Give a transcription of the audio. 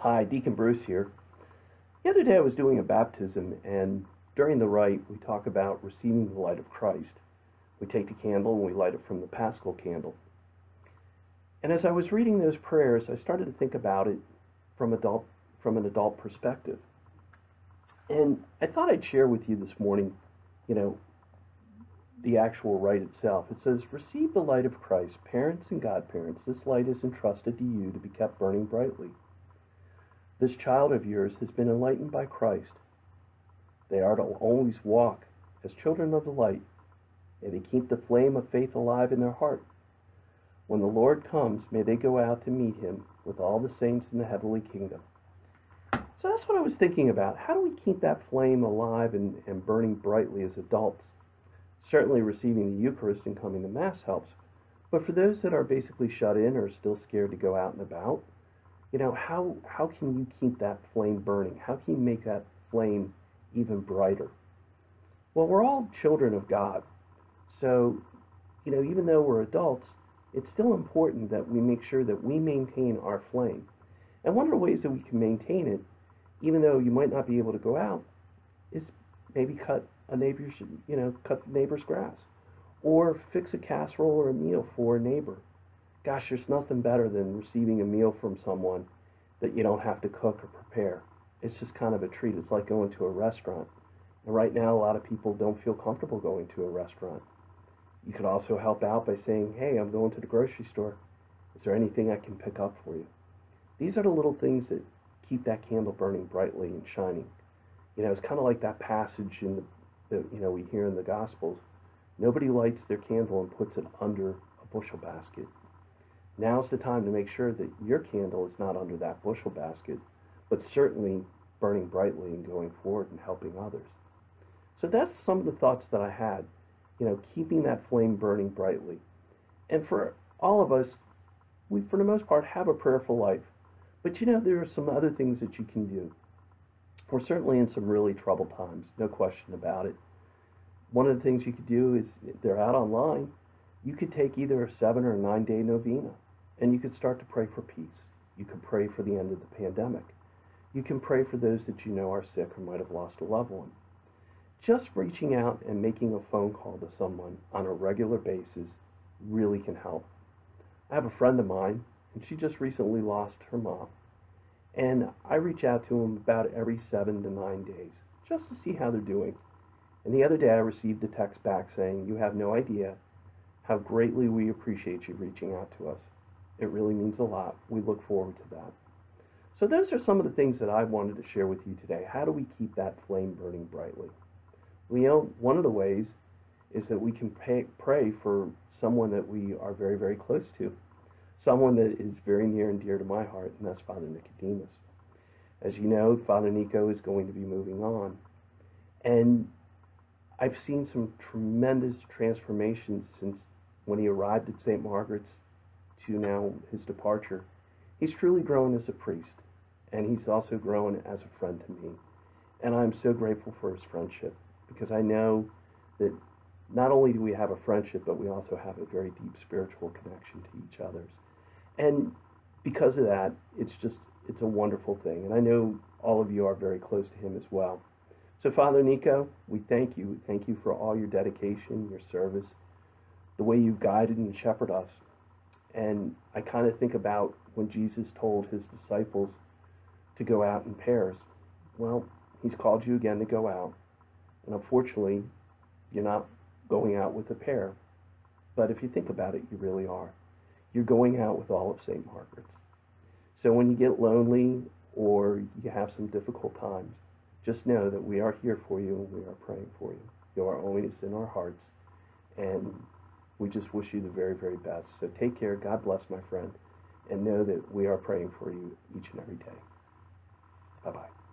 Hi, Deacon Bruce here. The other day I was doing a baptism, and during the rite we talk about receiving the light of Christ. We take the candle and we light it from the Paschal candle. And as I was reading those prayers, I started to think about it from an adult perspective. And I thought I'd share with you this morning, the actual rite itself. It says, "Receive the light of Christ, parents and godparents. This light is entrusted to you to be kept burning brightly. This child of yours has been enlightened by Christ. They are to always walk as children of the light, and to keep the flame of faith alive in their heart. When the Lord comes, may they go out to meet him with all the saints in the heavenly kingdom." So that's what I was thinking about. How do we keep that flame alive and burning brightly as adults? Certainly receiving the Eucharist and coming to Mass helps. But for those that are basically shut in or still scared to go out and about, how can you keep that flame burning? How can you make that flame even brighter? Well, we're all children of God. So, even though we're adults, it's still important that we make sure that we maintain our flame. And one of the ways that we can maintain it, even though you might not be able to go out, is maybe cut the neighbor's grass, or fix a casserole or a meal for a neighbor. Gosh, there's nothing better than receiving a meal from someone that you don't have to cook or prepare. It's just kind of a treat. It's like going to a restaurant. And right now, a lot of people don't feel comfortable going to a restaurant. You could also help out by saying, "Hey, I'm going to the grocery store. Is there anything I can pick up for you?" These are the little things that keep that candle burning brightly and shining. It's kind of like that passage in we hear in the Gospels. Nobody lights their candle and puts it under a bushel basket. Now's the time to make sure that your candle is not under that bushel basket, but certainly burning brightly and going forward and helping others. So that's some of the thoughts that I had, keeping that flame burning brightly. And for all of us, we, for the most part, have a prayerful life. But there are some other things that you can do. We're certainly in some really troubled times, no question about it. One of the things you could do is, if they're out online, you could take either a 7 or a 9-day novena, and you could start to pray for peace. You could pray for the end of the pandemic. You can pray for those that are sick or might have lost a loved one. Just reaching out and making a phone call to someone on a regular basis really can help. I have a friend of mine, and she just recently lost her mom. And I reach out to them about every 7 to 9 days, just to see how they're doing. And the other day I received a text back saying, "You have no idea how greatly we appreciate you reaching out to us. It really means a lot. We look forward to that." So those are some of the things that I wanted to share with you today. How do we keep that flame burning brightly? One of the ways is that we can pray for someone that we are very, very close to. Someone that is very near and dear to my heart, and that's Father Nicodemus. As you know, Father Nico is going to be moving on. And I've seen some tremendous transformations since when he arrived at St. Margaret's to now his departure. He's truly grown as a priest, and he's also grown as a friend to me. And I'm so grateful for his friendship, because I know that not only do we have a friendship, but we also have a very deep spiritual connection to each other. And because of that, it's a wonderful thing. And I know all of you are very close to him as well. So Father Nico, we thank you. Thank you for all your dedication, your service, the way you've guided and shepherded us. And I kind of think about when Jesus told his disciples to go out in pairs. Well, he's called you again to go out. And unfortunately, you're not going out with a pair. But if you think about it, you really are. You're going out with all of St. Margaret's. So when you get lonely or you have some difficult times, just know that we are here for you and we are praying for you. You are always in our hearts, and we just wish you the very, very best. So take care. God bless, my friend, and know that we are praying for you each and every day. Bye-bye.